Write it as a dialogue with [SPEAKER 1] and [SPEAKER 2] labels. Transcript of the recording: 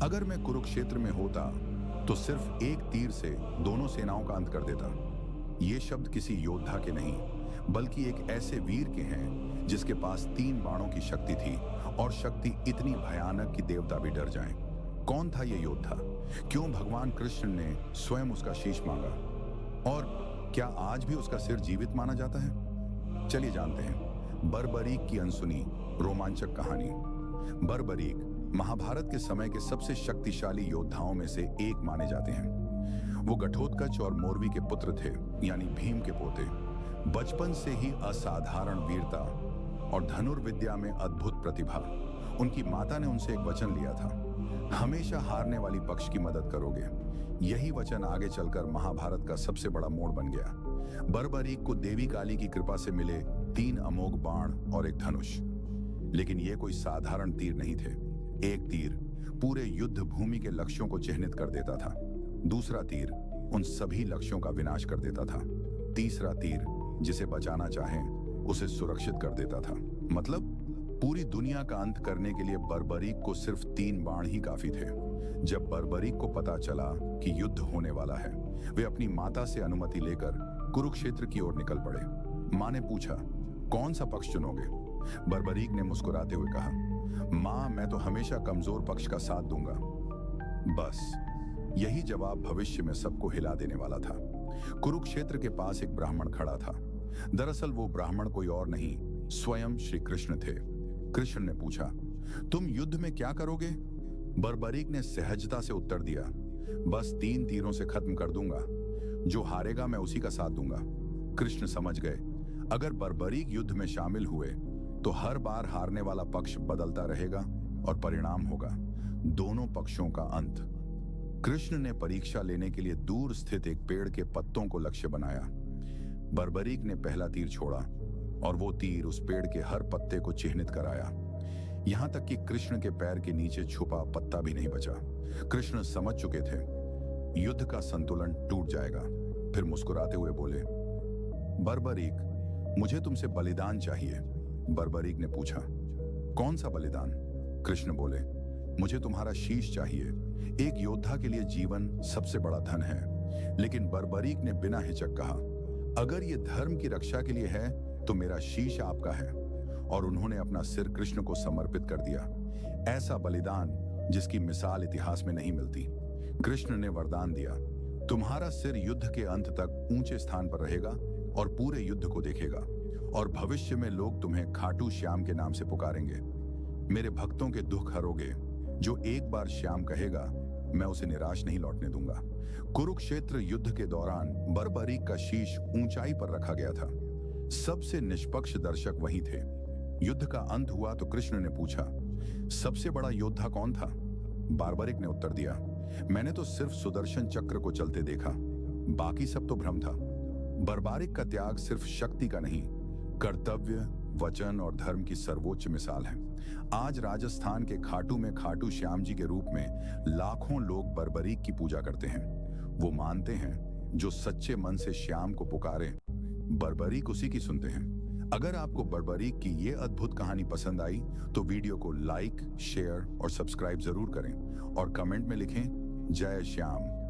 [SPEAKER 1] अगर मैं कुरुक्षेत्र में होता तो सिर्फ एक तीर से दोनों सेनाओं का अंत कर देता। ये शब्द किसी योद्धा के नहीं, बल्कि एक ऐसे वीर के हैं जिसके पास 3 बाणों की शक्ति थी, और शक्ति इतनी भयानक कि देवता भी डर जाएं। कौन था ये योद्धा? क्यों भगवान कृष्ण ने स्वयं उसका शीश मांगा? और क्या आज भी उसका सिर जीवित माना जाता है? चलिए जानते हैं बर्बरीक की अनसुनी रोमांचक कहानी। बर्बरीक महाभारत के समय के सबसे शक्तिशाली योद्धाओं में से एक माने जाते हैं। वो घटोत्कच और मोरवी के पुत्र थे, यानी भीम के पोते। बचपन से ही असाधारण वीरता और धनुर्विद्या में अद्भुत प्रतिभा। उनकी माता ने उनसे एक वचन लिया था, हमेशा हारने वाली पक्ष की मदद करोगे। यही वचन आगे चलकर महाभारत का सबसे बड़ा मोड़ बन गया। बर्बरीक को देवी काली की कृपा से मिले 3 अमोघ बाण और एक धनुष। लेकिन ये कोई साधारण तीर नहीं थे। एक तीर पूरे युद्ध भूमि के लक्ष्यों को चिह्नित कर देता था। दूसरा तीर उन सभी लक्ष्यों का विनाश कर देता था। तीसरा तीर जिसे बचाना चाहे उसे सुरक्षित कर देता था। मतलब पूरी दुनिया का अंत करने के लिए बर्बरीक को सिर्फ 3 बाण ही काफी थे। जब बर्बरीक को पता चला कि युद्ध होने वाला है, वे अपनी माता से अनुमति लेकर कुरुक्षेत्र की ओर निकल पड़े। माँ ने पूछा, कौन सा पक्ष चुनोगे? बर्बरीक ने मुस्कुराते हुए कहा, माँ, मैं तो हमेशा कमजोर पक्ष का साथ दूंगा। बस यही जवाब भविष्य में सबको हिला देने वाला था। कुरुक्षेत्र के पास एक ब्राह्मण खड़ा था। दरअसल वो ब्राह्मण कोई और नहीं, स्वयं श्री कृष्ण थे। कृष्ण ने पूछा, तुम युद्ध में क्या करोगे? बर्बरीक ने सहजता से उत्तर दिया, बस 3 तीरों से खत्म कर दूंगा। जो हारेगा मैं उसी का साथ दूंगा। कृष्ण समझ गए, अगर बर्बरीक युद्ध में शामिल हुए तो हर बार हारने वाला पक्ष बदलता रहेगा और परिणाम होगा दोनों पक्षों का अंत। कृष्ण ने परीक्षा लेने के लिए दूर स्थित एक पेड़ के पत्तों को लक्ष्य बनाया। बर्बरीक ने पहला तीर छोड़ा और वो तीर उस पेड़ के हर पत्ते को चिह्नित कराया, यहां तक कि कृष्ण के पैर के नीचे छुपा पत्ता भी नहीं बचा। कृष्ण समझ चुके थे युद्ध का संतुलन टूट जाएगा। फिर मुस्कुराते हुए बोले, बर्बरीक, मुझे तुमसे बलिदान चाहिए। बर्बरीक ने पूछा, कौन सा बलिदान? कृष्ण बोले, मुझे तुम्हारा शीश चाहिए। एक योद्धा के लिए जीवन सबसे बड़ा धन है। लेकिन बर्बरीक ने बिना हिचक कहा, अगर ये धर्म की रक्षा के लिए है तो मेरा शीश आपका है। और उन्होंने अपना सिर कृष्ण को समर्पित कर दिया। ऐसा बलिदान जिसकी मिसाल इतिहास में नहीं मिलती। कृष्ण ने वरदान दिया, तुम्हारा सिर युद्ध के अंत तक ऊंचे स्थान पर रहेगा और पूरे युद्ध को देखेगा, और भविष्य में लोग तुम्हें खाटू श्याम के नाम से पुकारेंगे। मेरे भक्तों के दुख हरोगे। जो एक बार श्याम कहेगा, मैं उसे निराश नहीं लौटने दूंगा। कुरुक्षेत्र युद्ध के दौरान बर्बरीक का शीश ऊंचाई पर रखा गया था। सबसे निष्पक्ष दर्शक वहीं थे। युद्ध का अंत हुआ तो कृष्ण ने पूछा, सबसे बड़ा योद्धा कौन था? बर्बरीक ने उत्तर दिया, मैंने तो सिर्फ सुदर्शन चक्र को चलते देखा, बाकी सब तो भ्रम था। बर्बरीक का त्याग सिर्फ शक्ति का नहीं, कर्तव्य, वचन और धर्म की सर्वोच्च मिसाल है। आज राजस्थान के खाटू में खाटू श्याम जी के रूप में लाखों लोग बर्बरीक की पूजा करते हैं। वो मानते हैं जो सच्चे मन से श्याम को पुकारे, बर्बरीक उसी की सुनते हैं। अगर आपको बर्बरीक की ये अद्भुत कहानी पसंद आई तो वीडियो को लाइक, शेयर और सब्सक्राइब जरूर करें, और कमेंट में लिखें, जय श्याम।